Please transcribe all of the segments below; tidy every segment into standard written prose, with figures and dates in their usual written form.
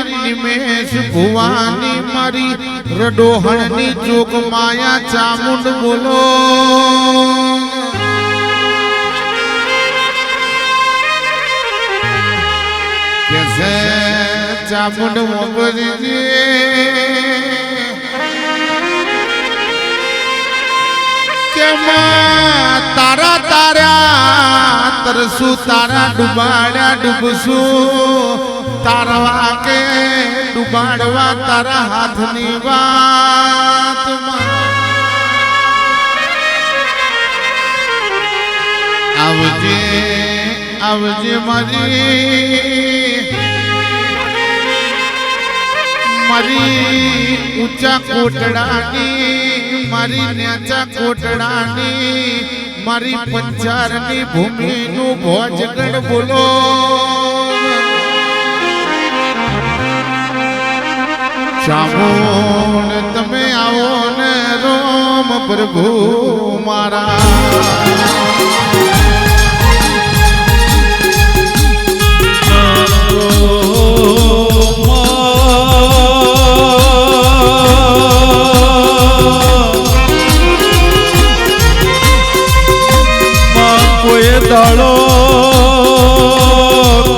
મારી નિમેશ ભુવાની મારી રડોહણની જોગ માયા ચામુંડ બોલો કેસે ચામુંડ મોગરીજી કે તારા તારા તરસુ તારા ડુબાડ્યા ડૂબશું તારવા કે ડુબાડવા તારા હાથની વાત આવજે આવજે મારી મારી ઊંચા કોટડાની મારી નેચા કોટડાની મારી પંચારની ભૂમિનું ભોજગણ બોલો ચામુંડ તમે આવો ને રોમ પ્રભુ મારા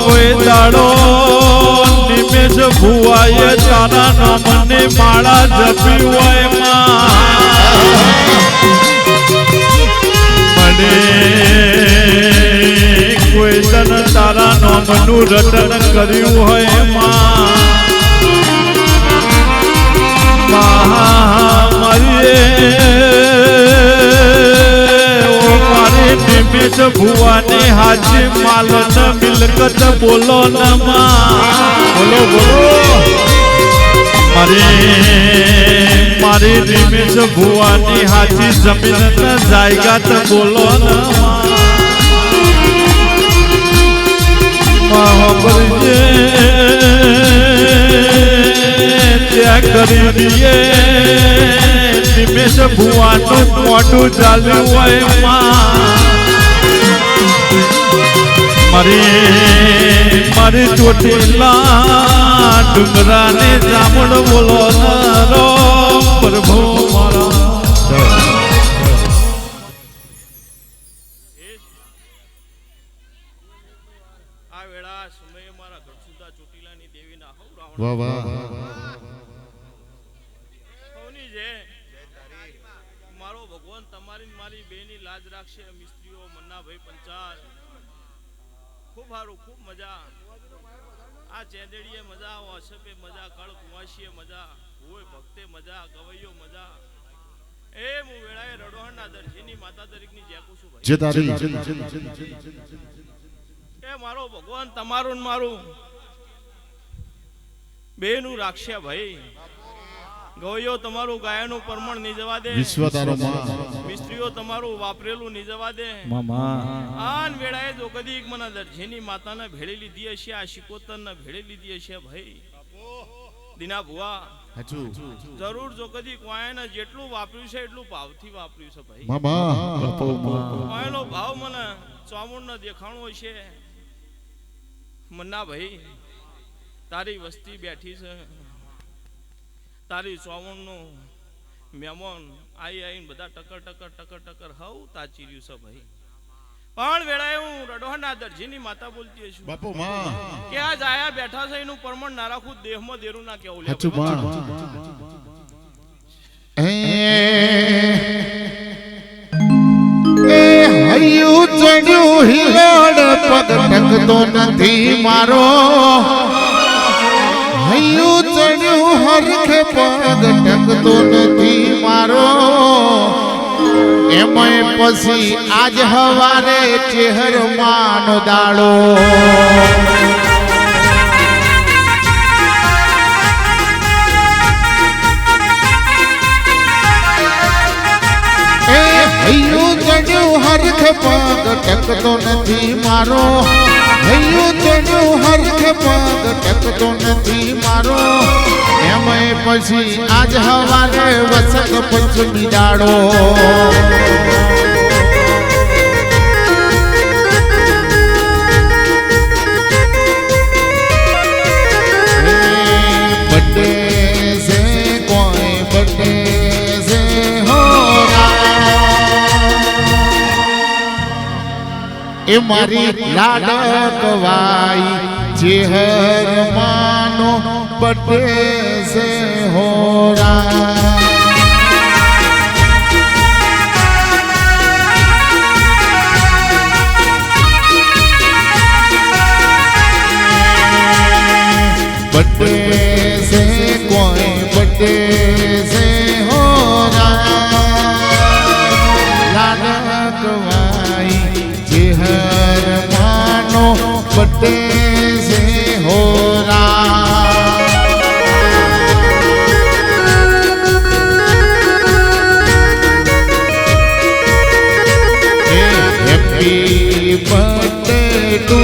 કોઈ દાડો નિમેશ ભુવાએ તારા નામની માળા જપી હોય મને કોઈ તન તારા નામનું રટન કર્યું હોય નિમેશ ભુવાની હાજી માલ ન મિલકત બોલો ન બોલો બોલો મારી નિમેશ ભુવાની હાજી જમીન ન જાયગાત બોલો ન ત્યાં કરી દઈએ નિમેશ ભુવાનું મોટું ચાલ્યું હોય મારી ચોટીલા ડુંગરાને જામુંડ બોલો રો પ્રભુ મારા આ વેળા સમયે મારા ઘર સુધા ચોટીલાની દેવીના હવ વાહ વાહ મારો ભગવાન તમારી મારી બેની લાજ રાખશે મિસ્ત્રીઓ મન્નાભાઈ પંચાલ ખૂબ સારું ખૂબ મજા આ ચેદડીએ મજા વાસપે મજા કળ કુવાશીએ મજા હોય ભક્તે મજા ગવૈયો મજા એ હું વેળાએ રડોહણના દર્શીની માતા તરીકની જેકું છું ભાઈ એ મારો ભગવાન તમારું મારું બેનું રાખશે ભાઈ ગવૈયો તમારું ગાયનું પરમણ નહીં જવા દે મિસ્ત્રીઓ તમારું વાપરેલું નહીં જવા દે આન વેળાએ જો કદી મને દરજીની માતાને ભેળી લીધી હશે આ શિકોતરને ભેળી લીધી હશે ભાઈ દીના ભુવા જરૂર જો કદી કોયાને જેટલું વાપર્યું છે એટલું ભાવથી વાપર્યું છે ભાઈ કોયાનો ભાવ મને ચામુંડનો દેખાણો હશે મન્ના ભાઈ તારી વસ્તી બેઠી છે તારી ચોવણનું મહેમાન આવીને બધા ટકર ટકર ટકર ટકર હવ તાચી રહ્યું છે ભાઈ પણ વેળાએ હું રડોહણના દરજીની માતા બોલતી છું બાપુ કે આ જાયા બેઠા છે એનું પરમણ ના રાખું દેહમાં દેરું ના કેવું લે હૈયું ચડ્યું હિલોડ પગ ટકતો નથી મારો હૈયું ચડ્યું હરખે પગ ટકતો નથી મારો એમાંય પછી આજ હવારે ચહેરમાંનો દાડો હૈયું ચડ્યું હરખે પગ ટકતો નથી મારો હૈયું ચડ્યું હરખે પગ ટકતો નથી મારો એમાંય પછી આજ હવારે વસંત પંચમી દાડો એ મારી લાડકવાઈ જે હર માનો બર્થડે સે હોરા बर्थडे से कोई बर्थडे से हो लाडकवाई जे हर मानो बर्थडे से हो happy birthday to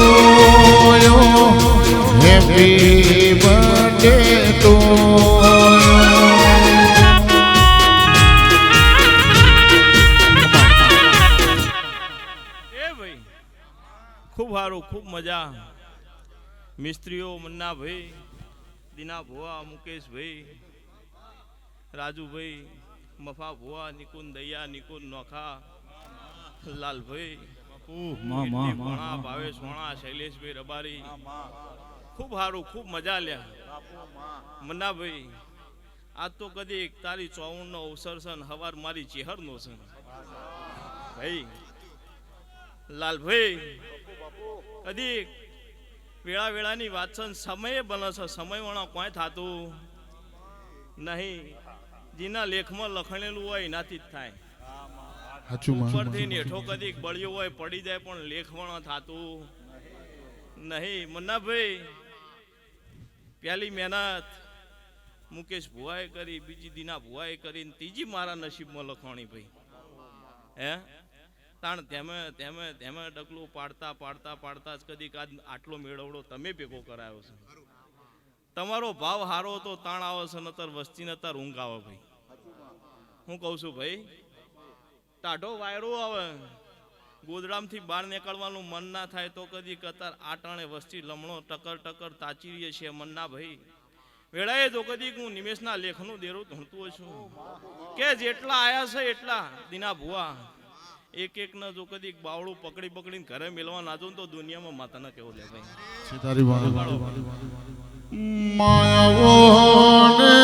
you happy birthday to खूब हारू खूब मजा मिस्त्रीओ मन्ना भाई दीना भुआ मुकेश भाई राजू भाई मफा भुआ निकुंज दया निकुंज नोखा लाल भाई भावेश वणा शैलेश भाई रबारी खूब हारू खूब मजा लिया मन्ना भाई आज तो कदी तारी 54 नो अवसर सन हवार मारी चेहर नो सन भाई लाल भाई कदी वेळा वेळानी वाचन समय बनस समय वणा कोई थातु नहीं जीना लेख में लखणेलू होय एनाथी ज थाय उपरथी नेठो कदी बळियो होय पड़ी जाए पण लेख वणा थातु नहीं मन्ना भाई पहली मेहनत मुकेश भुआए करी बीजी दीना भुआए करी तीजी मारा नसीब में लखवाणी भाई हे ताण तेमे तेमे तेमे डगलो पाड़ता पाड़ता पाड़ता कदी काद आटलो मेळवड़ो तमे भेगो करायो छे तमारो भाव हारो तो ताण आवे छे नतर वस्ती नतर ऊंघ आवे भाई हूँ कहूं छुं भाई टाढो वायरो आवे गोदड़ाम थी बार निकलवानुं मन ना थाय तो कदी कतार आटाणे वस्ती लमणो टकर टकर ताची रही छे मन ना भाई वेळाए तो कदी हूँ निमेशना लेखनो देरो धणतो छुं के जेटला आया छे एटला दीना भुआ एक एक न जो कदी बावड़ू पकड़ी पकड़ी घरे मिलवा ना जो तो दुनिया में माता न केवो ले भाई सीतारी मायावो ने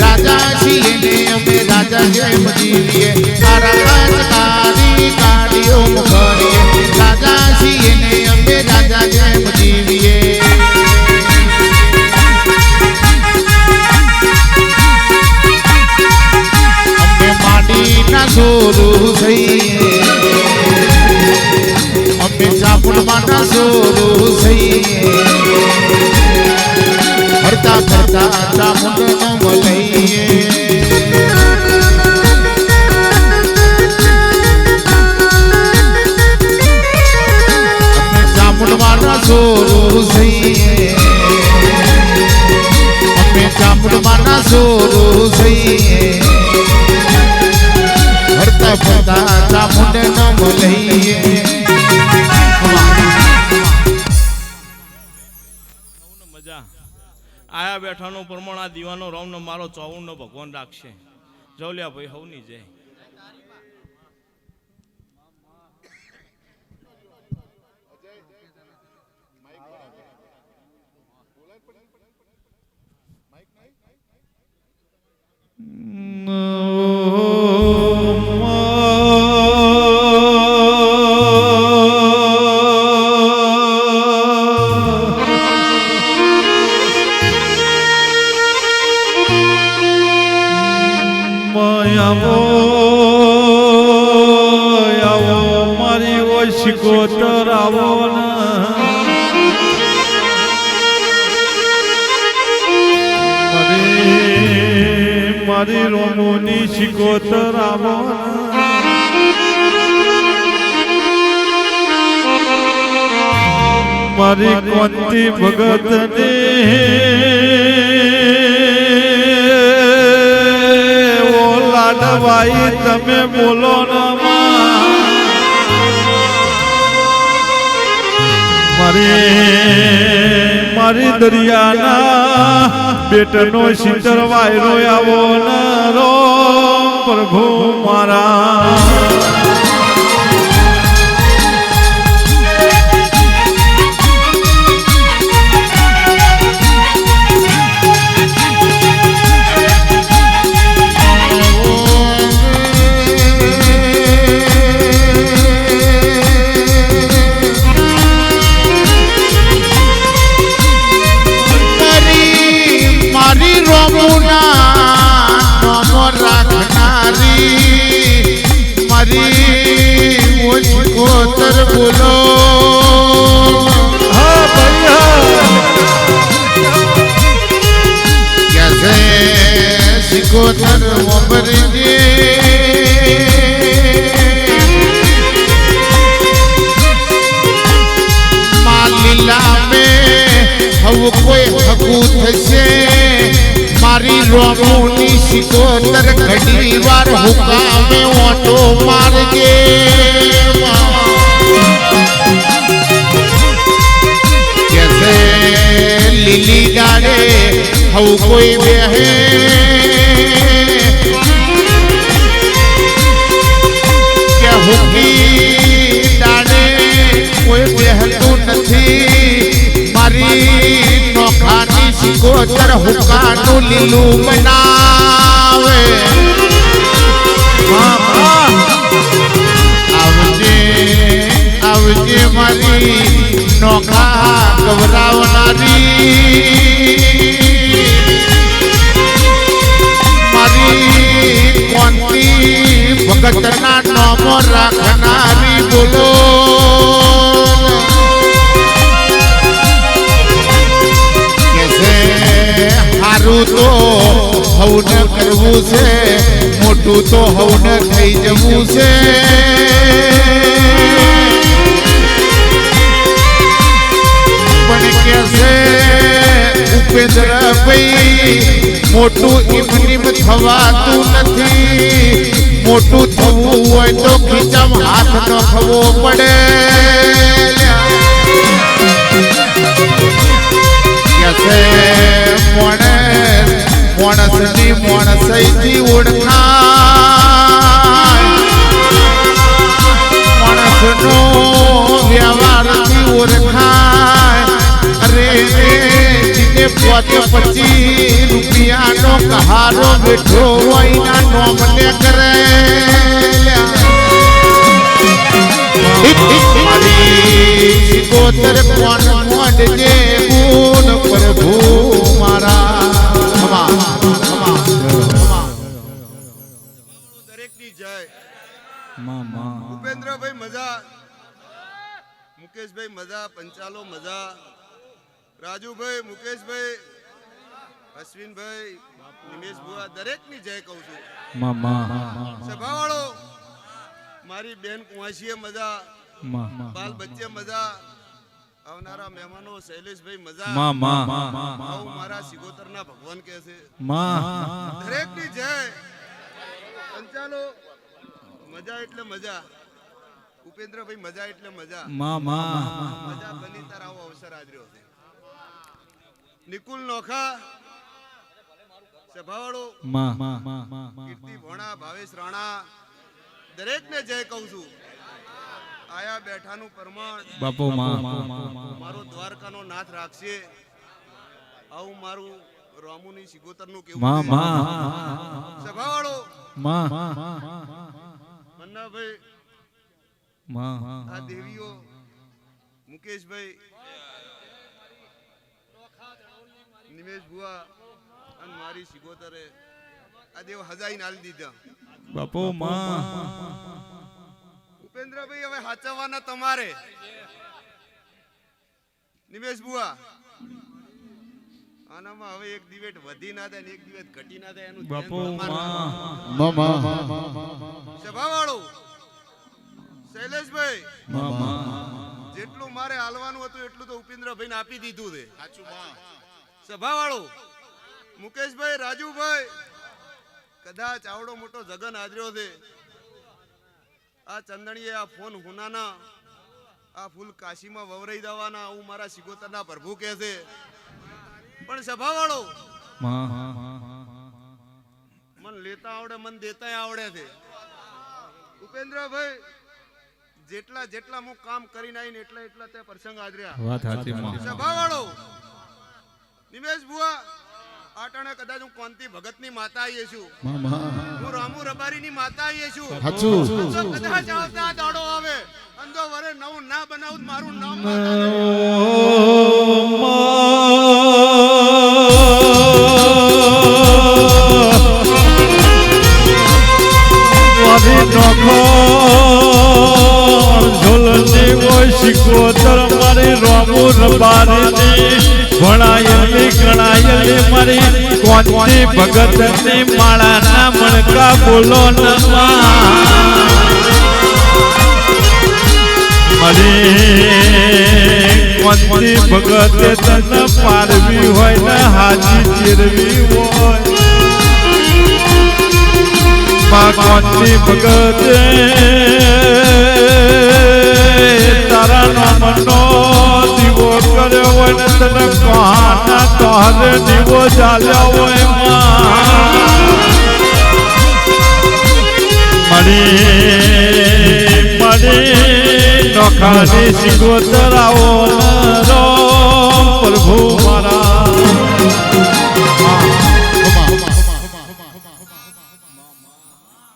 राजा जी ने अमे राजा जय जीविए गाड़ियों मुखरिए राजा जी ने अमे राजा जय जीविए अमे माडी ना सोरू सही अमे जापुर माना सोरू सही हरता करता जामुन न मलइए अपने जामुन माना सोरू सही अपने जामुन माना सोरू सही हरता करता जामुन न मलइए मजा आया बैठा नो प्रमाण आ दीवानो राम नो मारो 54 नो भगवान राखशे जौलिया भाई हवनी जय મારી રોમોની શિકોતર આવો મારી કોંતી ભગત ને ઓ લાડવાઈ તમે બોલો ન મારી દરિયાના બેટનો શીતળ વાયરો આવો નરો પ્રભુ મારા મારી રોમુના નોમો રાખનારી મારી ઓછકોતર બોલો હા ભૈયા કેસે શિકોતર મોબરજે લીલા में હવે કોઈ હકુ થશે મારી રોમુની શિકોતર ઘડી વાર હુકામે ઓટો મારજે કેસે લીલી ગાડે હવે કોઈ બેહે કે હુકી ડાડે કોઈ બેહતું નથી મારી નોખાની શિકોતર હુકાનું લીલું બનાવે આવજે આવજે મારી નોખા ગવરાવનારી મારી કોંતી ભગતના નોમો રાખનારી બોલો હારું તો હવને કરવું છે મોટું તો હવને થઈ જવું છે પણ કે છે ઉપેન્દ્ર ભાઈ મોટું ઇમનીમ થવાતું નથી મોટું થવું હોય તો ખીચામ હાથ નખવો પડે મોણસની મોણસઈથી ઓળખાય માણસનો વ્યવહારથી ઓળખાય અરે જીને 25 રૂપિયાનો કહારો બેઠો હોય નોમને કરે શિકોતર કોણ મોડજે ગુણ પ્રભુ મારા દરેકની જય ભૂપેન્દ્રભાઈ મજા મુકેશભાઈ મજા પંચાલો મજા રાજુભાઈ મુકેશભાઈ અશ્વિનભાઈ નિમેશ બુઆ દરેકની જય કહું છું સભાવાળો મારી બેન કુંવાસીએ મજા બાલ બચ્ચે મજા આવનારા મહેમાનો શૈલેષભાઈ મજા આવું મારા સિગોતરના ભગવાન કહે છે દરેકની જય પંચાલો મજા એટલે મજા ઉપેન્દ્રભાઈ મજા એટલે મજા મજા બની તાર આવો અવસર આદર્યો છે નિકુલ નોખા સભાવાળો કીર્તિ ભોણા ભાવેશ રાણા દરેકને જય કહું છું આયા બેઠાનું પ્રમાણ બાપુ મારો દ્વારકાનો નાથ રાખશે આવું મારું રોમુની સિગોતરનું કેવું સભાવાળો મન્નાભાઈ આ દેવીઓ મુકેશભાઈ નિમેશ બુઆ અને મારી સિગોતરે આ દેવ હજાઈ નાલ દીધા બાપુ ઉપેન્દ્રભાઈ હવે હાચવવાના તમારે નિમેશ બુઆ આનામાં હવે એક દિવેટ વધી ના થાય ને એક દિવેટ ઘટી ના થાય એનું બાપુ સભાવાળો શૈલેષભાઈ જેટલું મારે હાલવાનું હતું એટલું તો ઉપેન્દ્રભાઈ ને આપી દીધું છે સભાવાળો મુકેશભાઈ રાજુભાઈ કદાચ આવડો મોટો જગન હાજર્યો છે આ ચંદણીએ આ ફોન હુનાના આ ફૂલ કાશીમાં વવરાઈ દેવાના આવું મારા સિગોતરના પ્રભુ કહે છે. પણ સભાવાળો મન લેતા આવડે મન દેતા આવડે છે. ઉપેન્દ્રભાઈ જેટલા જેટલા હું કામ કરીને આવીને એટલા તે પ્રસંગ હાજર્યા. વાત સાચી માં. સભાવાળો નિમેશ બુઆ આટાણે કદાચ હું કોંતી ભગતની માતા આવીએ છું, હું રામુ રબારીની માતા આવીએ છું. સાચું. કદાચ આવતા દાડો આવે અંધો વરે નવું ના બનાવું તો મારું નામ શિકોતર મારી રામુ રબારીની ભણાયેલી ગણાયેલી મારી કોંતી ભગતની માળાના મણકા બોલો ન મારી કોંતી ભગતે તને પારવી હોય ને હાજી ચીરવી હોય માં કોંતી ભગતે તારા નામનો દીવો કર્યો હોય ને તને કહાના તોહરે દીવો ચાલ્યો હોય મળી નોખાની સિગોતર આવો પ્રભુ મારા.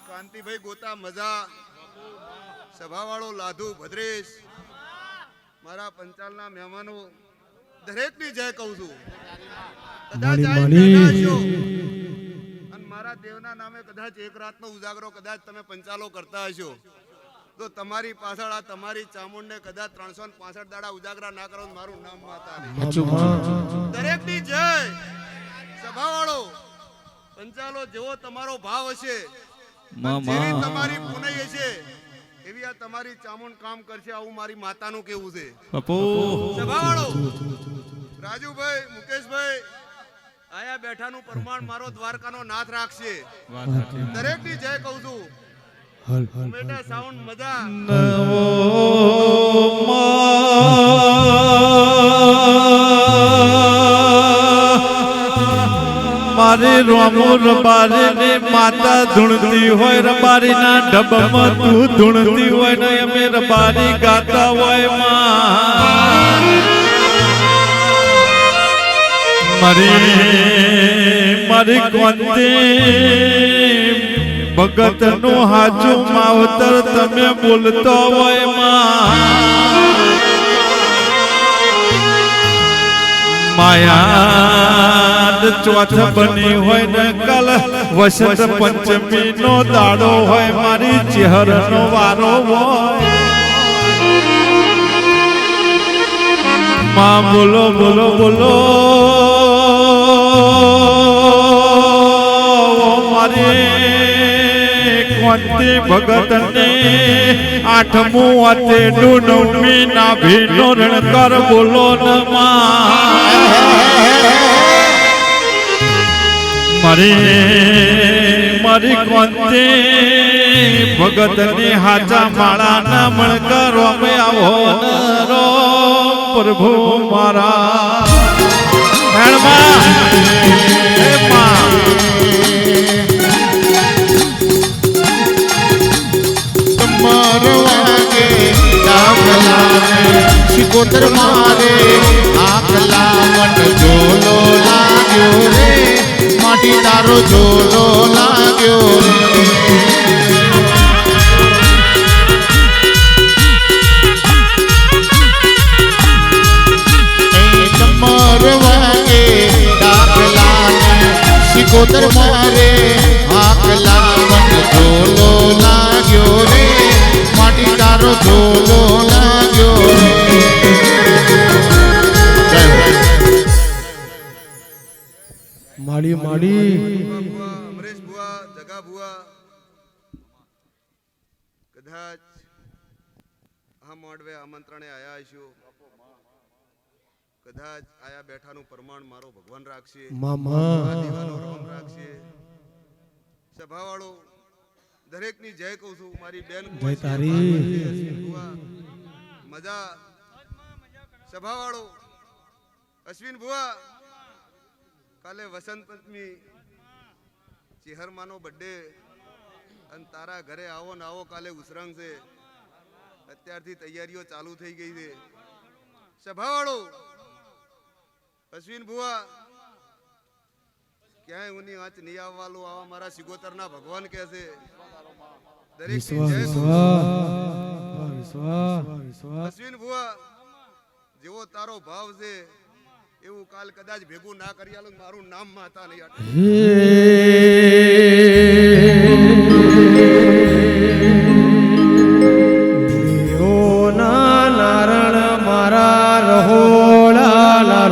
કાંતિભાઈ ગોતા મજા, સભાવાળો લાધુ ભદ્રેશ, મારા પંચાલના મહેમાનો દરેકની જય કહું છું. કદાચ અને મારા દેવના નામે કદાચ એક રાતનો ઉજાગરો કદાચ તમે પંચાલો કરતા હશો તો તમારી પાછળ આ તમારી ચામુંડને કદાચ 365 દાડા ઉજાગરા ના કરો મારું નામ માતા નહીં. દરેકની જય. સભાવાળો પંચાલો જેવો તમારો ભાવ હશે, જેવી તમારી પુનઈ હશે એવી આ તમારી ચામુંડ કામ કરશે, આવું મારી માતાનું કેવું છે. સભાવાળો રાજુભાઈ, મુકેશભાઈ, આયા બેઠાનું પ્રમાણ મારો દ્વારકાનો નાથ રાખશે. દરેકની જય કહું છું. બેટા સાઉન્ડ મજા. મારી રામુ રબારીની માતા ધૂણતી હોય, રબારીના ડબ્બામાં તું ધૂણતી હોય ને અમે રબારી ગાતા હોય મારી કોંતી ભગત નું હાચું માવતર તમે બોલતો હોય માયા ચોથ બની હોય ને કલ વસંત પંચમી નો દાડો હોય, મારી ચહેર નો વારો હોય માં. બોલો બોલો બોલો મારી કોંતી ભગતને આઠમું અતેડું નવમી ના ભીનો રણકર બોલો ન મારી કોંતી ભગતની હાચા માળાના મણકર અમે આવો પ્રભુ મારા. સિકોતર મારે આખલા મન જોલો લાગ્યો રે, માટી તારો જોલો લાગ્યો રે. કમર વાગે ડાકલા સિકોતર મારે આખલા મન જોલો લાગ્યો રે, માટી તારો જોલો લાગ્યો રે. માડી માડી અમરેશ બુઆ, જગા બુઆ, કદાચ આ મોડવે આમંત્રણે આયા હશો, કદાચ આયા બેઠાનું પ્રમાણ મારો ભગવાન રાખશે, મામા આ દેવાનો રામ રાખશે. સભાવાળો દરેકની જય કહું છું. મારી બેન જય તારી. મજા સભાવાળો અશ્વિન ભુવા કાલે વસંત પંચમી ચિહરમાનો બર્થડે અને તારા ઘરે આવો ને આવો કાલે ઉસરંગ છે અત્યારથી તૈયારીઓ ચાલુ થઈ ગઈ છે સભાવાળો અશ્વિન ભુવા ક્યાંય ઊની આંચ નહીં આવવાલું આવા મારા સિગોતરના ભગવાન કહે છે દરેક અશ્વિન ભુવા જેવો તારો ભાવ છે એવું કાલ કદાચ ભેગું ના કરી આલું મારું નામ માતા નહીં આટલું નારણ મારા રહોળા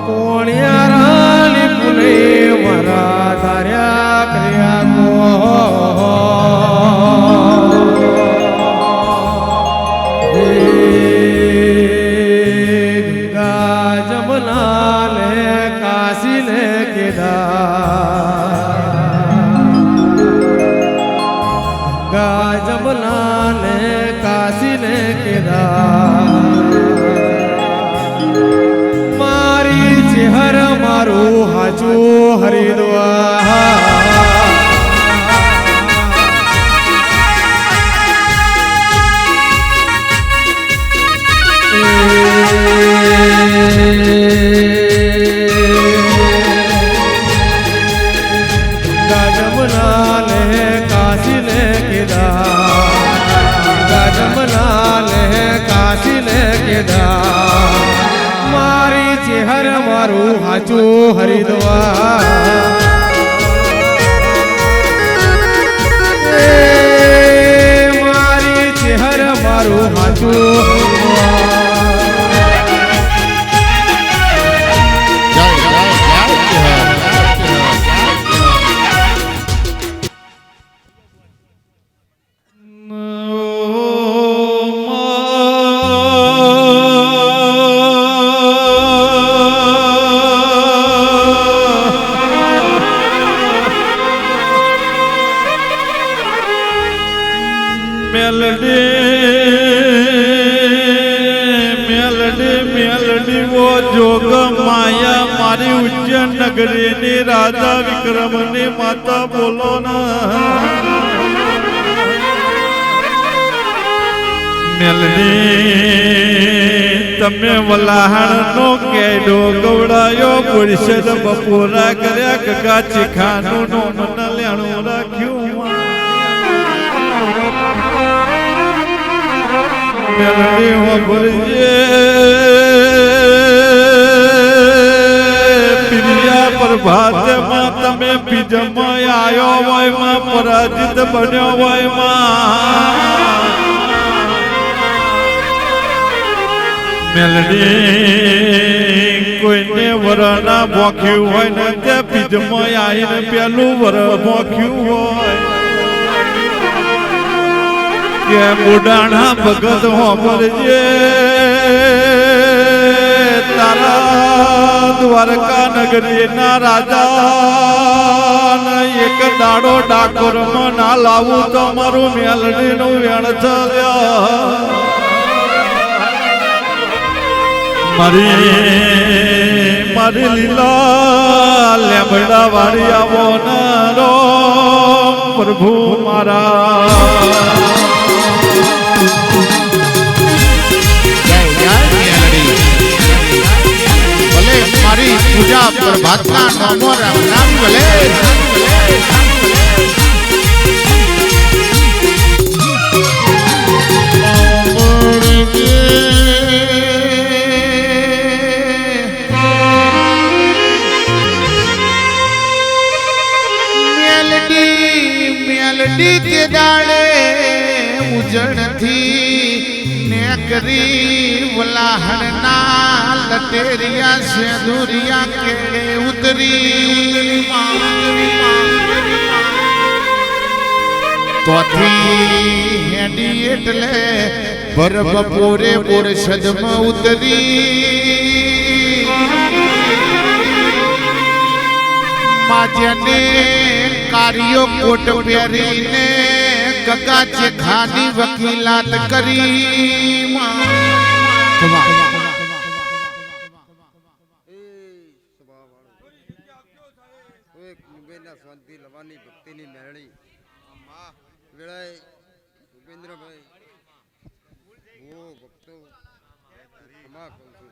કોણિયારાની પુને મારા ધાર્યા કર્યા ગંગા જમના ને કાશી ને કેદાર જમના ને કાશી ને કેદાર મારી ચહેર મારું હાચું હરિદ્વાર જમના ને કાશી ને કેદાર જમના ને કાશી ને કેદાર મારી ચહેર મારું હાચું હરિદ્વાર મારી ચહેર મારું હાચું હરિદ્વાર મેલડી વો જોગ માયા મારી ઉજ્જૈન નગરીની રાજા વિક્રમની માતા બોલો મેલડી તમે વલાહણ નો કેડો ગવડાયો પુરુષદ બપોરા કર્યા ગગા ચીખાનું નો મન લેણું રાખ્યું મેલડી હો ભરજે પિરિયા પ્રભાતમાં તમે બીજમાં આયો હોય માં પરાજિત બન્યો હોય માં મેલડી કોઈને વરના ભોખ્યું હોય ને તે બીજમાં આવીને પેલું વર ભોખ્યું હોય કે બુડાણા ભગત હોબરજે તારા દ્વારકા નગરીના રાજા એક દાડો ડાકોરમાં ના લાવું તો મારું મેલડીનું વેણ ચાલ્યા મારી લીલા લેબડા વાળી આવો નારો પ્રભુ મારા મારી પૂજા પ્રભાતના નામો રામ ભલે મેલડી તે દાડે ઉજળથી નેકરી વલાહણના લટેરિયા સેદુરિયા કે ઉતરી તોથી હેડી એટલે ભર બપોરે બોરસદમાં ઉતરી માજને કાર્યો કોટ પહેરીને કકા ચેખાની વકીલાત કરી શાંતિ લવાની ભક્તિની મેળડી વેળાએ ભૂપેન્દ્રભાઈ હું ભક્તો ક્ષમા કહું છું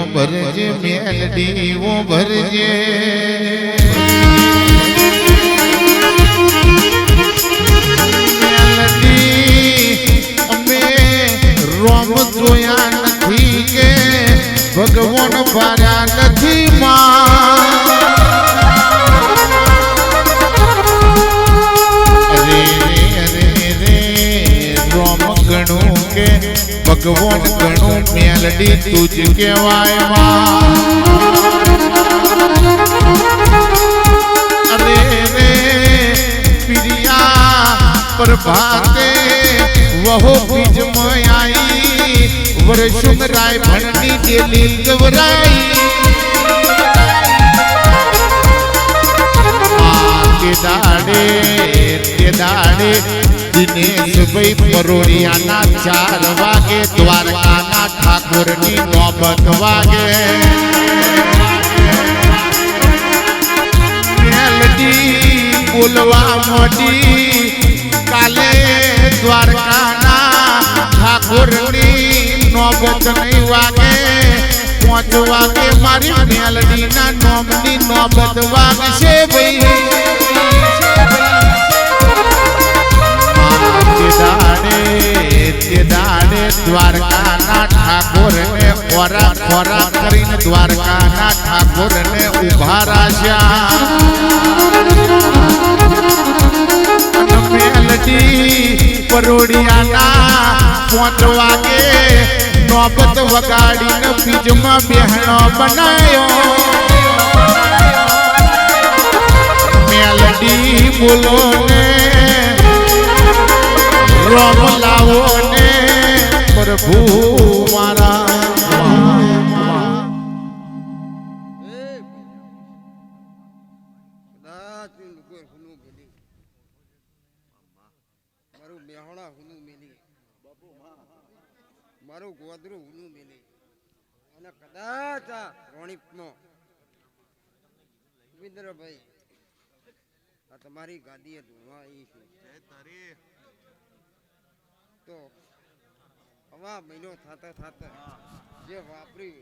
ભરજે મેલડી ઓ ભરજે રોમ જોયા નથી કે ભગવાન ભર્યા નથી રોમ ગણું કે ભગવાન ગણું મેલડી તુજ કહેવાય અરે રે પ્રિયા પ્રભાતે વહો બીજ મયાઈ વરસુમ રાય ભણની દેલી ગવરાઈ તે દાડે દિનેશભાઈ પરોડિયાના 4 વાગે દ્વારકાના ઠાકોરની નોબત વાગે મેલડી બોલવા મોડી કાલે દ્વારકાના ઠાકોરની નોબત નહીં વાગે 5 વાગે મારી મેલડીના નોમની નોબત વાગશે ભાઈ તે દાડે દ્વારકાના ઠાકોરને ખોરા કરીને દ્વારકાના ઠાકોરને ઉભા રાખ્યા મેલડી પરોડિયાના 5 વાગે નોબત વગાડીને બીજમાં બહેણો બનાયો મેલડી બોલો ને રોમ લાવો ને પ્રભુ મારા મારું મેહોણા હુનું મેલી મારું ગોદરું હુનું મેલી અને કદાચ આ રોણીપનો વિન્દ્રભાઈ આ તમારી ગાદીએ ધોવા આવી છે તો હવા મહિનો થતા જે વાપરી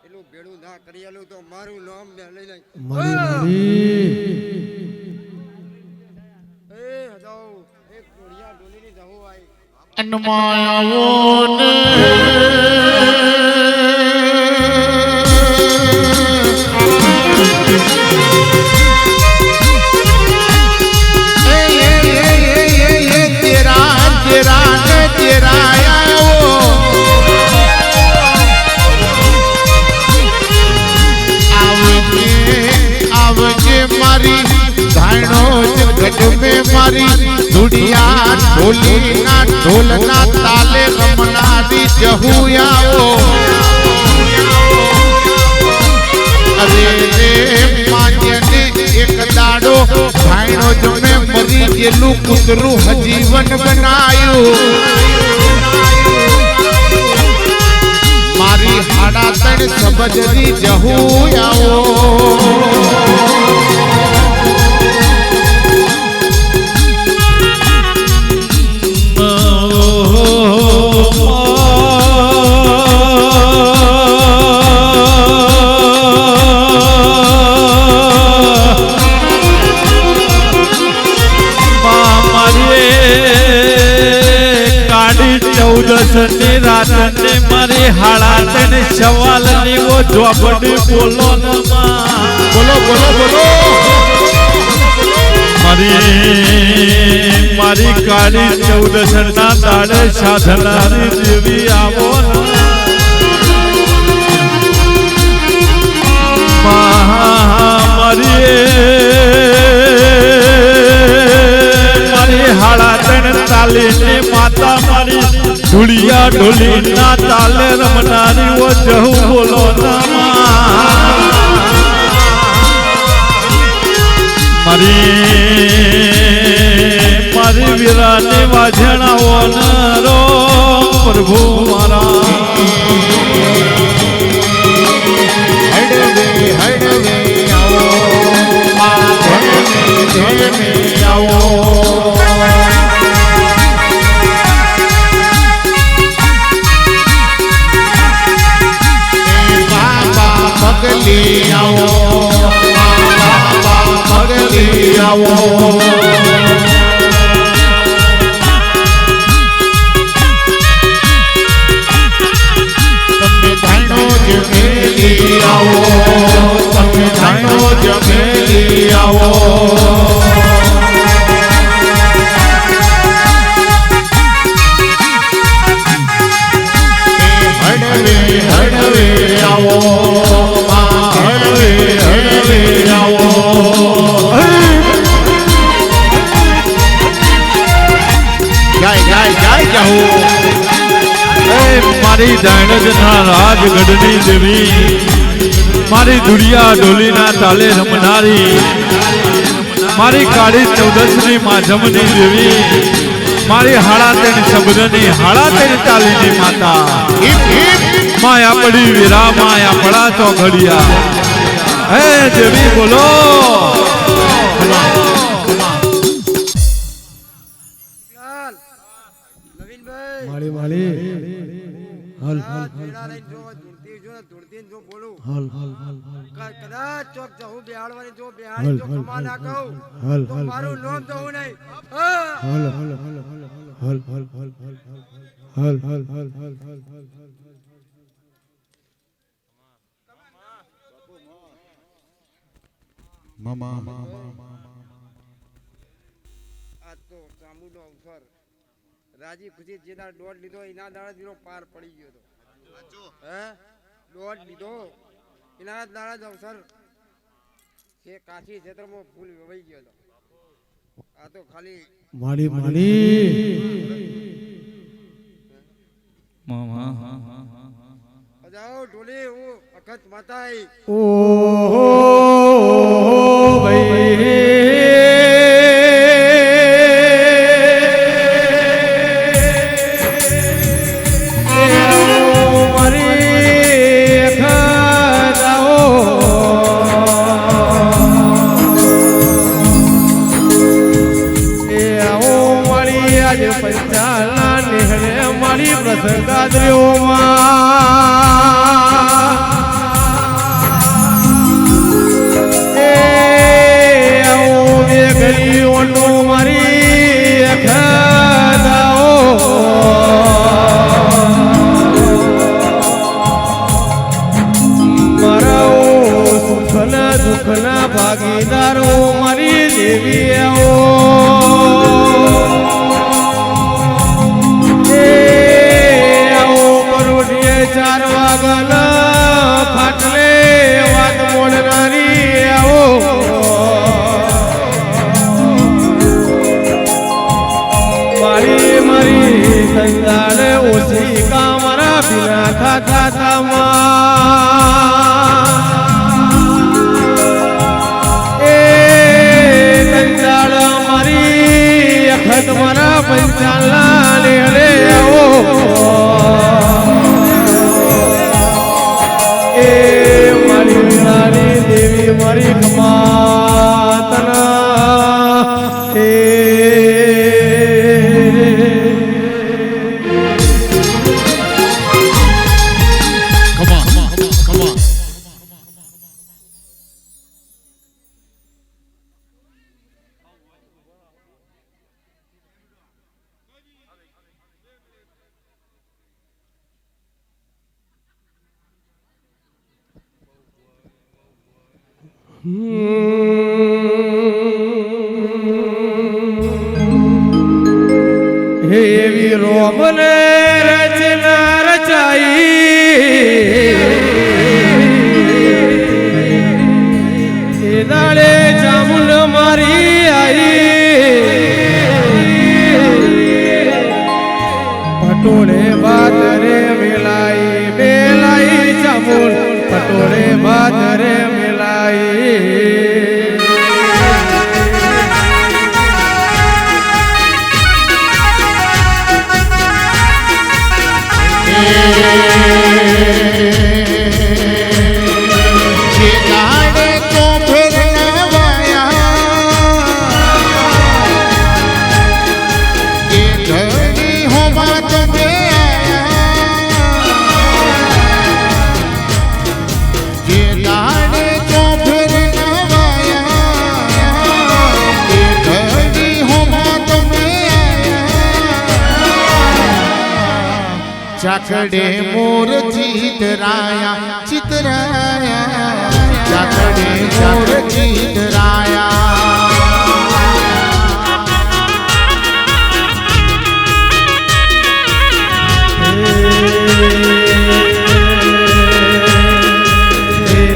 એટલું ભેડું ના કરેલું તો મારું નામ લઈ લઈ એક ઘોડિયા ડોલીની દહો આવી અનમાયાવો ને મારી ધુડિયા ઢોલીના ઢોલના તાલે રમનારી જહુયાઓ અરે રે માન્યને એક દાડો ભાઈનો જમે મરી ગયેલું કૂતરું હજીવન બનાયું મારી હાડા તણ સબજરી જહુયાઓ ચૌદસની રાતને મારી હાડા તને સવાલની ઓ જોબડી બોલો બોલો બોલો બોલો મારી કાળી 14 ના દાડે સાધનારી દેવી આવો મારી હાડા 3 તાલીની માતા મારી ધુળિયા ઢોલી ના તાલે રમનારી ઓ જહુ બોલો મારી વીરાની વાજણાઓ નરો પ્રભુ મારા હડવે આવો આવો બાબા પગલી આવો પગલી આવો તમે ધાણો જમેલી આવો તમે ધાણો જમેલી આવો હડવે હડવે આવો હડવે હડવે આવો મારી જાણજના રાજગઢની દેવી મારી ધુળિયા ઢોલીના તાલે રમનારી મારી કાળી 14 ની માધમની દેવી મારી હાડા 3 શબ્દની હાડા 3 તાલીની માતા માયા પડી વીરા માયા પડા ચોઘડિયા હે દેવી બોલો નવીનભાઈ માળી હલ ભેળા લઈને જો ધૂળતી જો બોલું હલ કદાચ ચોક જવું બેહાડવાની જો બેહાડી જો કમા ના કહું તો મારું નામ જવું નહીં આ તો ચામુંડો અવસર રાજી ખુશી જે દાડ દોડ લીધો એના દાડા દીનો પાર પડી ગયો તો હે દોડ લીધો એના દાડા જ અવસર કે કાશી ક્ષેત્રમાં ફૂલ વવાઈ ગયો હતો આ તો ખાલી માળી જાઓ ઢોલી હું અખત માતાઈ ઓ ભાઈ પંચાલા નિહળે મારી પ્રસંગાદ્રીઓમાં એ આવો બે ઘડી ઓટો મારી અખદાઓ મારા સુખના દુઃખના ભાગીદારો મારી દેવી આવો ચાર વાગના ફાટલે વાત મોડનારી આવો મારી સંતાન ઓછી કામરા બિના ખાતા તામાં એ કંજાળ મારી અખત મારા પંચાલા ને રે આવો દેવી મારી માતના એ હોમને રચના રચાઈ એ દાડે જામુલ મારી આઈ પટોળે બાદરે મેલાઈ મેલાઈ જામુલ પટોળે બાદરે મેલાઈ ચાકડે મોર ચિતરાયા ચિતરાયા ચાકડે મોર ચિતરાયા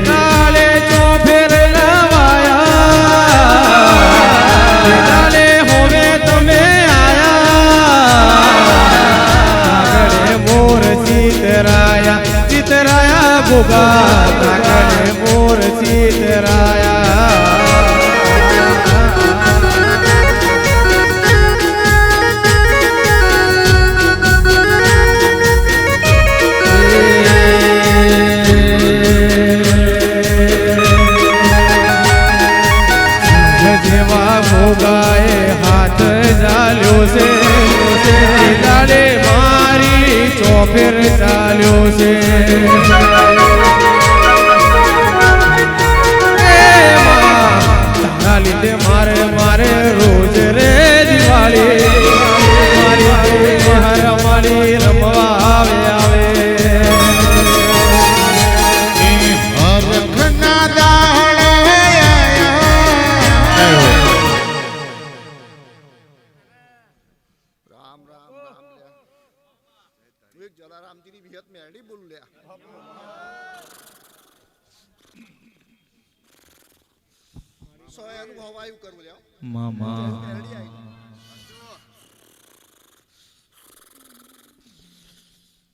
નાલે ચોફેર નવાયા નાલે હોવે તમે ચિતરાયા ચિતરાયા ગોગા કાકડે મોર ચિતરાયા જેવા ગોગાએ હાથ ઝાલ્યો છે દાડે મારી ચોફેર ચાલ્યો છે તારા લીધે મારે મારે રોજ રે દિવાળી મારી રમાડી રમવા આવે આવે હરખના દાડે રામ રામ રામ લ્યા એક જલારામજીની વિહત મેળી બોલ લ્યા સોયાનું હવાયું કરવું લ્યા મામા મેળી આવી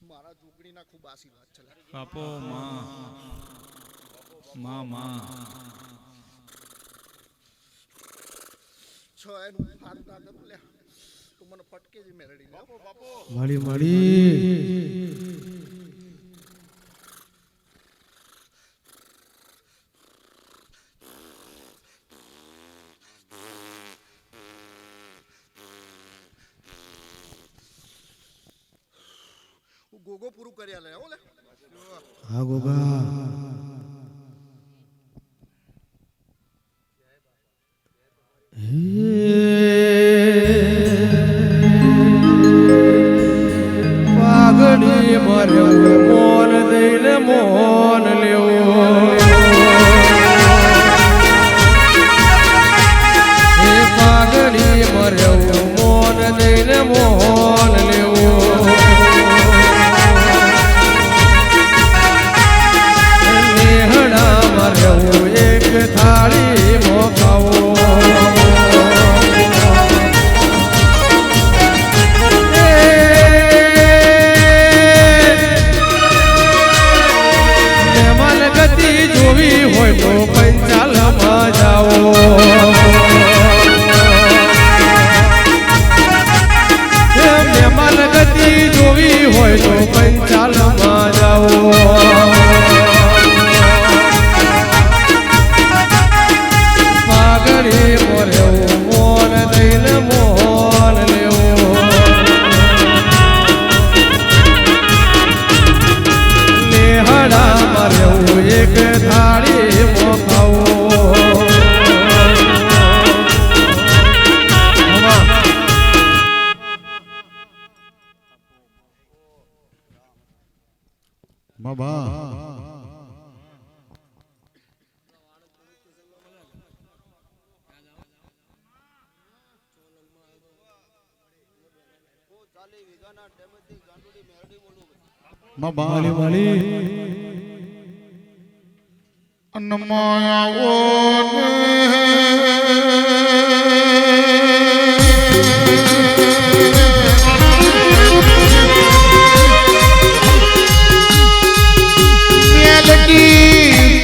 મારા ઝૂંપડીના ખૂબ આશીર્વાદ છે બાપો મામા સોયાનું હાથ ના કરું લ્યા તું મને ફટકે જ મેળડી બાપો બાપો મળી મળી હું ગોગો પૂરું કર્યા લે હો લે હા ગોગા પાઘડી મર્યો મોન દઈને મોન લેવો એ પાઘડી મર્યો મોન દઈને મોન લેવો નેહડા મર્યો એક થાળી મોખાવો જોવી હોય તો પંચાલમાં જાઓ મહેમાન ગતિ જોવી હોય તો પંચાલમાં જાઓ પાઘડી મોર્યો મોન દઈને મોન લેવો નેહડા માર્યો એક થાળી મોખાવો બાબા ચાલે વેગાના માલી માલી અનમાયાઓ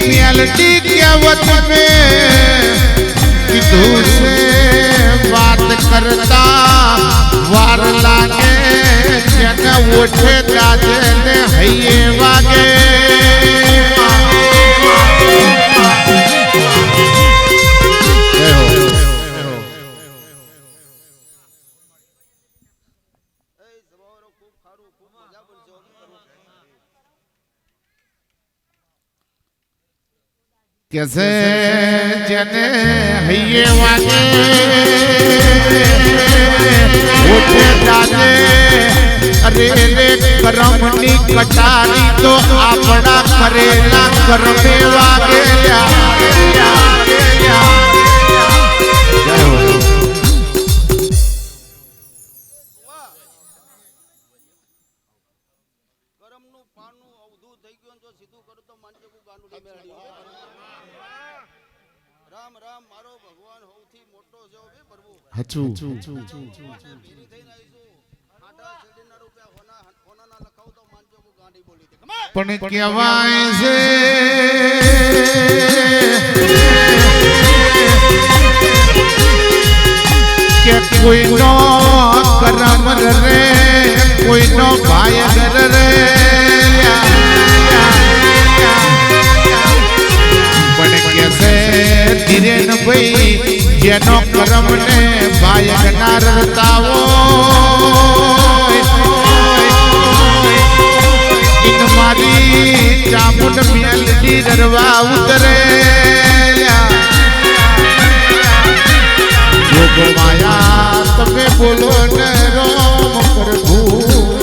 रियलिटी कहवत में किधू से बात करता वार लागे जन उठे दादे ने हये वागे कैसे जने हये वागे उठे दादे अरे रे करमनी कटारी तो आपड़ा करेला करमे वागे કરમનું પાનું અવધું થઈ ગયું જો સીધું કરું તો માનજે કુ ગાંડું મેળડી રામ રામ મારો ભગવાન સૌથી મોટો છે બે પ્રભુ હચુ ભીરી થઈને આવીશું આટા શેડીના રૂપિયા હોનાના લખાવ તો માનજો કુ ગાંડી બોલી દે પણ કહેવાય છે કે કોઈનો કરમ રે કોઈનો ભાઈ રે પણ કેસે ધીરેન ભાઈ જેનો કરમ ને ભાઈ ના રતાવો ઇન મારી ચામુંડ મેલડી રરવા ઉતરે યોગ માયા તમે બોલો ને રોમ પ્રભુ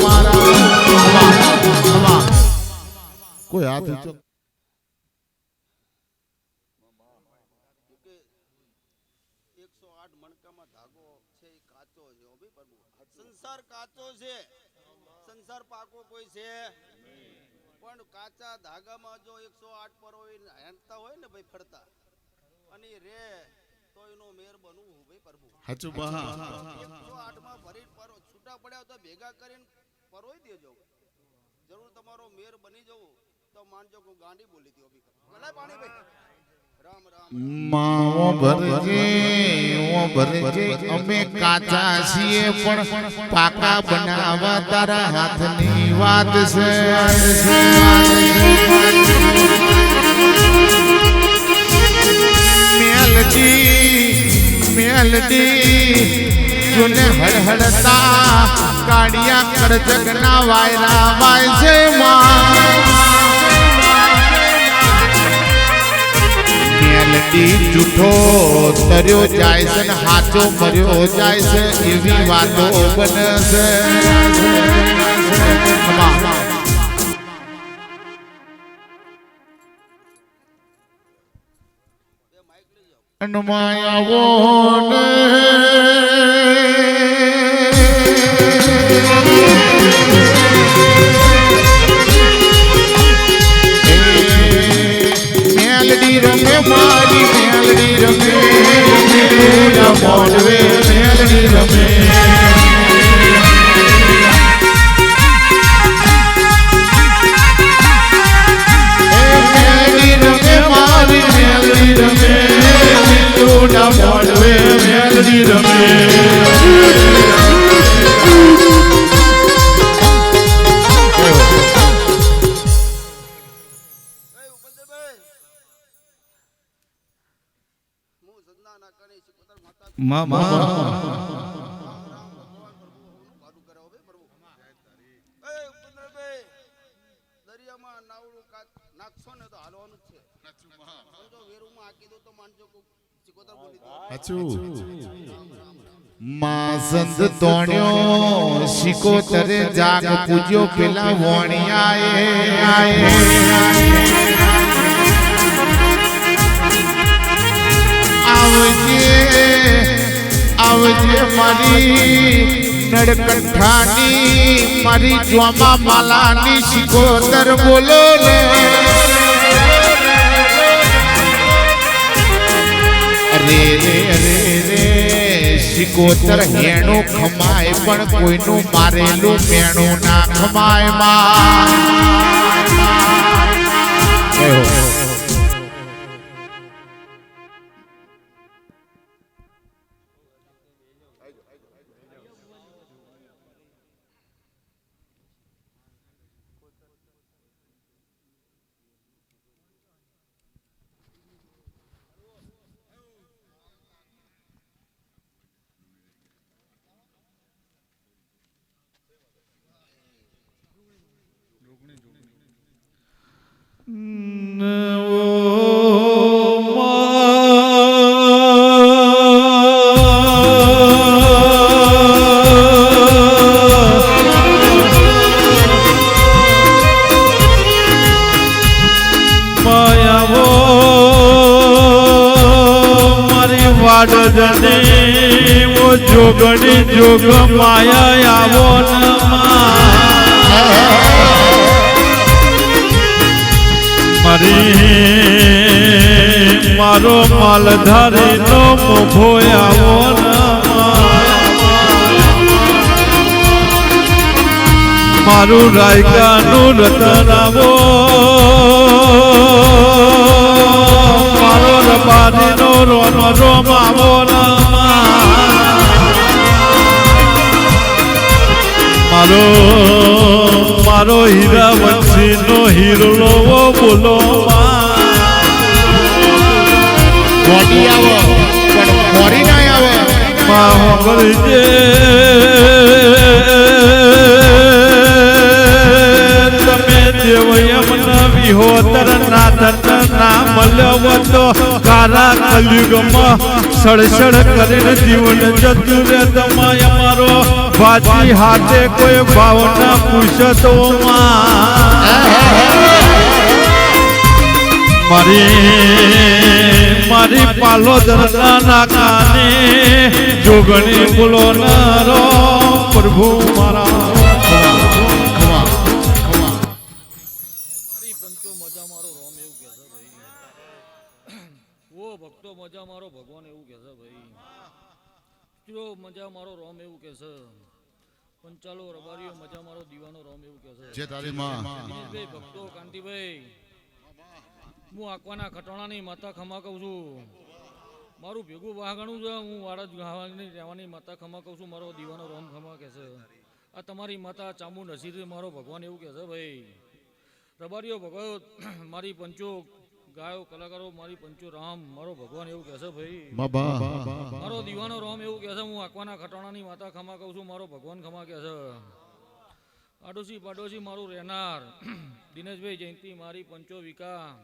મારા કોઈ હાથ ઊંચો કે 108 મણકામાં ધાગો છે એ કાચો છે ઓ ભઈ પ્રભુ સંસાર કાચો છે સંસાર પાકો કોઈ છે પણ કાચા ધાગામાં જો 108 પરોઈ હેંડતા હોય ને ભાઈ ફરતા અને રે તો એનો મેર બનવું ભાઈ પ્રભુ હચુ બહા 108 માં ભરી પરો છૂટા પડ્યા તો ભેગા કરીને પરોઈ દેજો જરૂર તમારો મેર બની જવું તો માનજો કો ગાંડી બોલી દી ઓબી ભલે પાણી ભાઈ રામ રામ માવો ભરજે અમે કાચા છીએ પણ પાકા બનાવવા તારા હાથની વાત છે મેલડી જોને હળહળતા કાડિયા કરજગના વાયરા વાય છે મેલડી જૂઠો તર્યો જાય છે ને હાચો મર્યો જાય છે એવી વાતો બને છે અનમાયાવો મેલડી રમે મારી મેલડી રમે મોડવે મેલડી રમે મારી મેલડી રમે મોડવે મેલડી રમે મામા દરિયામાં નાવડું નાખશો ને તો હાલવાનું જ છે સમજો વેરુમાં હાકી દો તો માનજો ચિકોતર બોલી દો હચુ માં સંત તોણ્યો શિકોતરે જાગ પૂજ્યો પેલા વણિયાએ આવજે મારી નડકંઠાની મારી જોમા માલાની શિકોતર બોલો રે અરે રે અરે રે શિકોતર હેણું ખમાય પણ કોઈનું મારેલું મેણું ના ખમાય માં જોગણી જોગ માયા આવો મારી મારો માલધારી નો મોભો આવો મારું રાયકાનું રતન આવો મારો રબારી નો રોમ રોમ આવો મારો હીરા વંશી નો હીરો બોલો બોડી આવો પણ ફોરી ના આવે તમે દેવ યમના વિહોતર નાથન ના મળ્યો તો કારા કલયુગમાં સડસડ કરીને જીવન જતું રે તમાય અમારો બાજી હાથે કોઈ ભાવના પૂછતો મારી પાલો દરના કાને જોગણી બોલો નારો પ્રભુ મારા પંચો મજા મારો રોમ એવું કે છે ભાઈ ઓ ભક્તો મજા મારો ભગવાન એવું કે છે ભાઈ જો મજા મારો રોમ એવું કે છે પંચાલો રબારીઓ મજા મારો દીવાનો રોમ એવું કે છે જે તારી માં દિનેશભાઈ ભક્તો કાંતિભાઈ હું આકવાના ખટોણાની માતા ખમા કહું છું મારું ભેગું વાઘણું છે હું વાડા જ ગાવાની રહેવાની માતા ખમા કહું છું મારો દીવાનો રોમ ખમા કે છે આ તમારી માતા ચામુ નસીર મારો ભગવાન એવું કે છે ભાઈ રબારીઓ ભગવત મારી પંચો ગાયો કલાકારો મારી પંચો રામ મારો ભગવાન એવું કહેશે ભાઈ મારો દીવાનો રામ એવું કહેશે હું આકવાના ખટાણાની માતા ખમા કહું છું મારો ભગવાન ખમા કહેશે આડોશી પાડોશી મારું રહેનાર દિનેશભાઈ જયંતિ મારી પંચો વિકા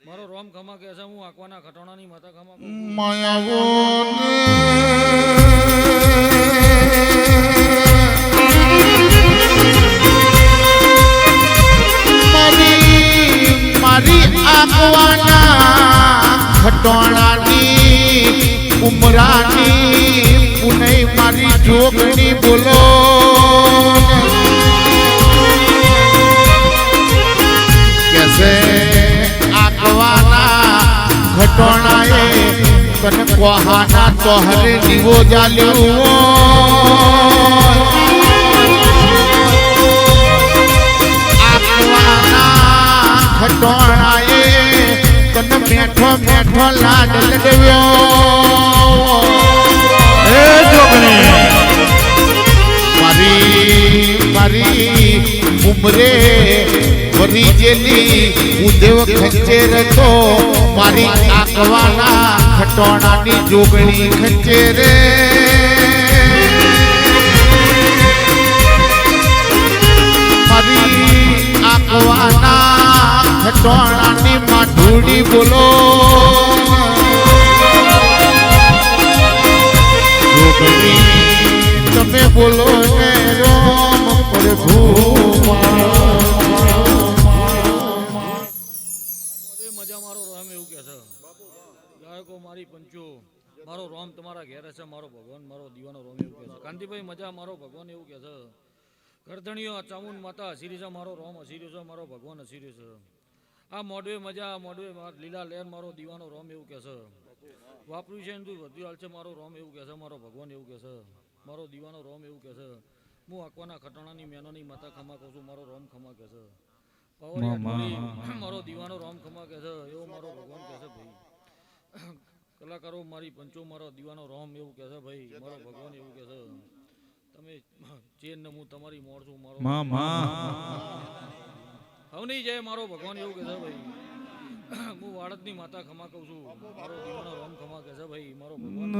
મારો રોમ ખમા કહેશે હું આકવાના ખટાણાની માતા ખમા કહું મારી આકવાના ખટોણાની ઉમરાની પુનઈ મારી જોગણી બોલો કેસે આકવાના ખટોણાએ તન કોહાના તોહરે દીવો જાલ્યો ખટોણાએ તને મેઠો મેઠો લાડ લડવ્યો એ જોગણી મારી ઉમરે વરી જેલી ઉદેવ ખંચેર તો મારી આકવાના ખટોણાની જોગણી ખંચેરે મારી આકવાના ખટોણાની માઢુડી બોલો તમે બોલો ને રોમ પ્રભુ મજા મારો રામ એવું કે છે ગાયકો મારી પંચો મારો રોમ તમારા ઘેર હશે, મારો ભગવાન મારો દીવાનો રોમ એવું કહે છે. કાંતિભાઈ મજા, મારો ભગવાન એવું કહે છે. કરધણીઓ ચામુંડ માતા હસી રહી છે, મારો રોમ હસી રહ્યો છે, મારો ભગવાન હસી રહ્યો છે. આ મોડવે મજા, મોડવે લીલા લહેર, મારો દીવાનો રોમ એવું કહે છે. વાપર્યું છે તું વધુ હાલ છે, મારો રોમ એવું કહે છે, મારો ભગવાન એવું કહે છે, મારો દીવાનો રોમ એવું કહે છે. હું આંકવાના ખટાણાની મેનોની માતા ખમા કહું છું, મારો રોમ ખમા કહે છે. મારો દીવાનો રોમ ખમા કહે છે, એવો મારો ભગવાન કહે છે. ભાઈ કલાકારો મારી પંચો, મારો દીવાનો રોમ એવું કહે છે. ભાઈ મારો ભગવાન એવું કહે છે. તમે ચેન ને હું તમારી મોડ છું, મારો હવે નહીં જાય, મારો ભગવાન એવું કહે છે. ભાઈ હું વાડદની માતા ખમા કહું છું, મારો દીવાનો રોમ ખમા કહે છે. ભાઈ મારો ભગવાન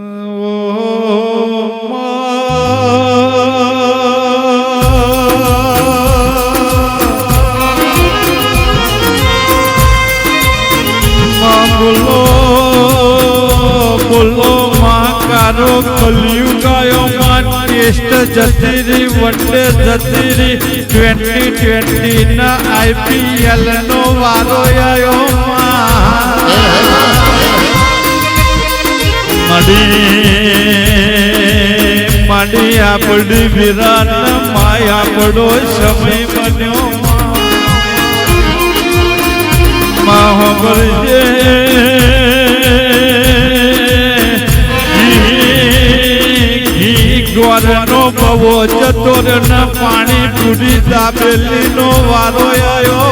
બોલો મહાકારો કલયુગાયો માં ટેસ્ટ જતી રહી, વનડે જતી રહી, 2020 ના IPL નો વારો આવ્યો માડી આપડી વિરાટ માયા પડો સમય બન્યો મહાબળજે નો બવો જતો ને પાણી પૂરી દાબેલી નો વારો આવ્યો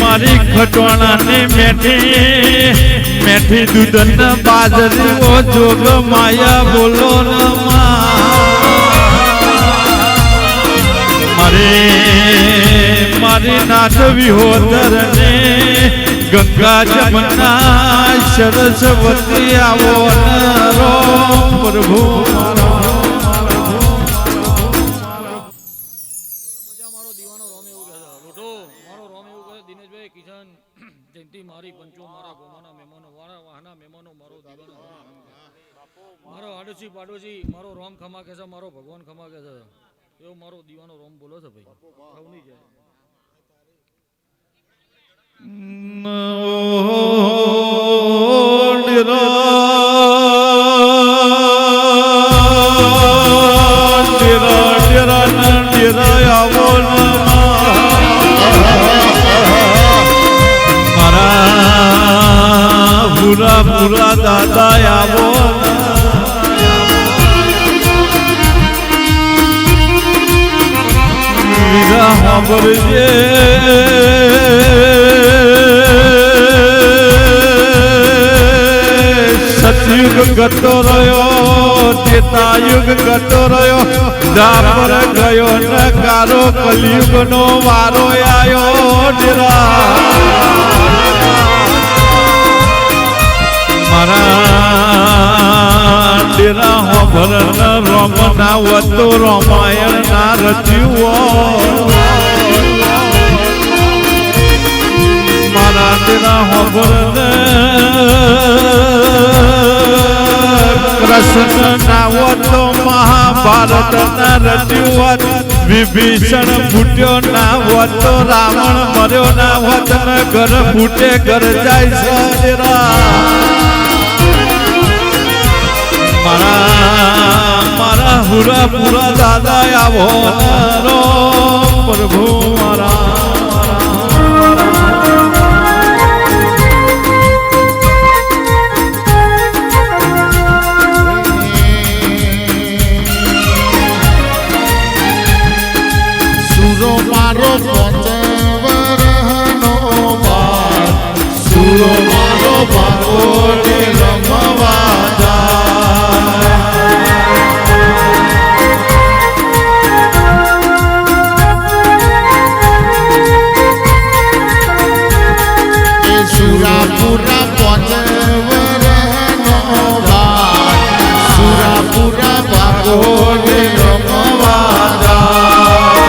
મારી ખટવાણાની મેઠી દૂધ ને બાજરી ઓ જોગ માયા બોલો ન મારી નાથવી હોદર ને ગંગા જમના સરસ્વતી આવો પ્રભુ મજા, મારો દીવાનો રોમ એવું કહે છે. લોટો મારો રોમ એવું કહે. દિનેશભાઈ કિશન જયંતિ મારી પંચો, મારા ગોમાના મહેમાનો, મારા વાહના મહેમાનો, મારો દીવાનો મારો આડોશી પાડોશી, મારો રોમ ખમા કહે છે, મારો ભગવાન ખમા કહે છે. એવો મારો દીવાનો રોમ બોલો છે. ભાઈ ખાવ નહીં જાય. પૂરા દાદા આવો વિરા સાંભળજે સતયુગ ગતો રહ્યો, ત્રેતાયુગ ગતો રહ્યો, દાપર ગયો ન કારો કલયુગ નો વારો આવ્યો મારા ડેરા હોભર રોમ ના વતો રામાયણ ના રચ્યું મારા ડેરા હોભર કૃષ્ણ ના વતો મહાભારત ના રચ્યું વિભીષણ ફૂટ્યો ના વતો રાવણ મર્યો ના વત ઘર ફૂટે ઘર જાય છે મારા હુરા પૂરા દાદા આવો પ્રભુ મારા સુરો મારો પંચવરનો બાર, સુરો મારો બારો રમવા જાય. સુરાપુરા પંચવરનો બાર, સુરાપુરા બારો રમવા જાય.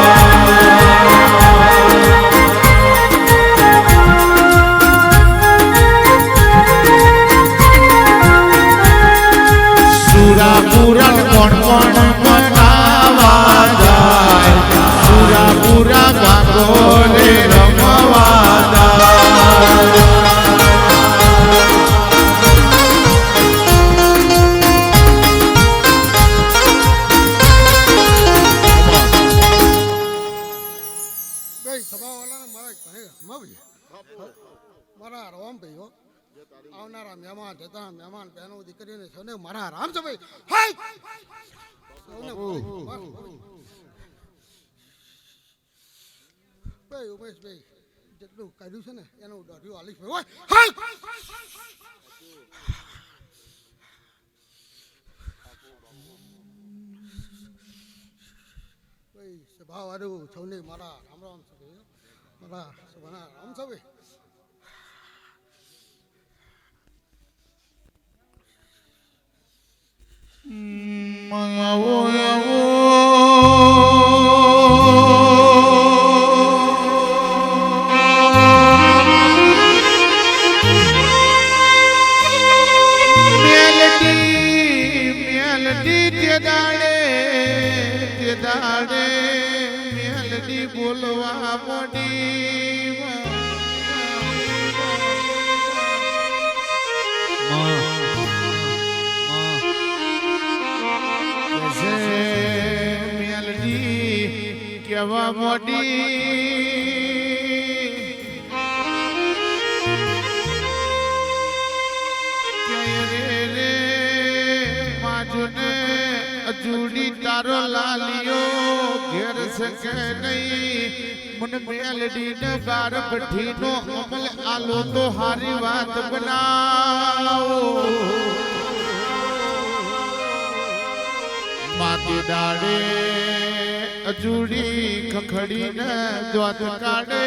મવી મારા રોમ ભાઈ હો આવનારા મહેમાન જતા મહેમાન બહેનો દીકરીને સૌને મારા રામ છે ભાઈ હાય સૌને ભાઈ ઉમેશભાઈ જેટલું કર્યું છે ને એનું દોઢિયું આલીશ ભાઈ હાય ભાઈ સભાવાળું સૌને મારા રામ રામ છે ભાઈ મારા સભાના રામ છે ભાઈ આવો આવો મેલડી તે દાડે મેલડી બોલવા મોડી મેલડી કેવા મોડી રે માજુને અજુડી તારો લાલિયો ઘેર શકે નહીં મને મેલડી ને બાર ભઠ્ઠી નો અમલ આલો તો હારી વાત બનાવો માતી દાડે અજુડી ખખડીને દ્વાત કાઢે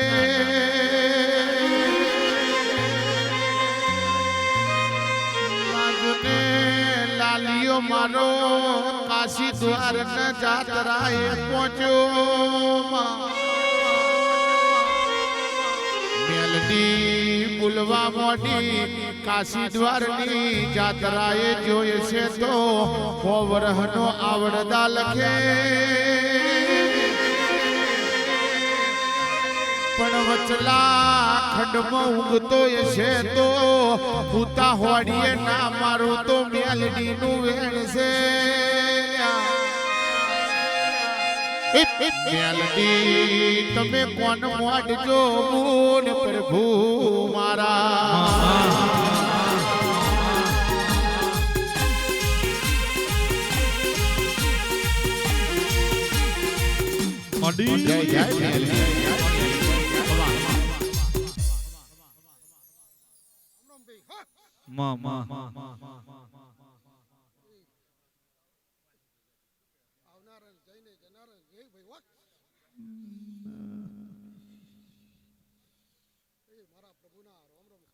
માજુને લાલિયો મારો કાશી દ્વાર ન જાતરાએ પહોંચ્યો મેલડી બોલવા મોડી કાશી દ્વારની જાત્રાએ જોઈ છે તો હોવરહનો આવડદા લખે પણ વચલા ખંડમાં ઊંઘતો છે તો ભૂતા હોડીએ ના મારું તો મેલડીનું વેણ છે મેલડી તમે કોણ મોડજો મૂન પ્રભુ મારા જય જય મેલડી આવનારા જઈને જનારા જય ભાઈ વાત એ મારા પ્રભુના રામ રામ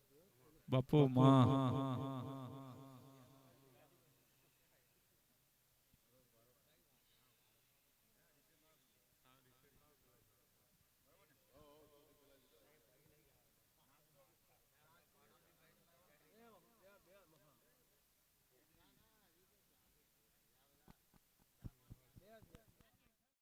બાપુ માં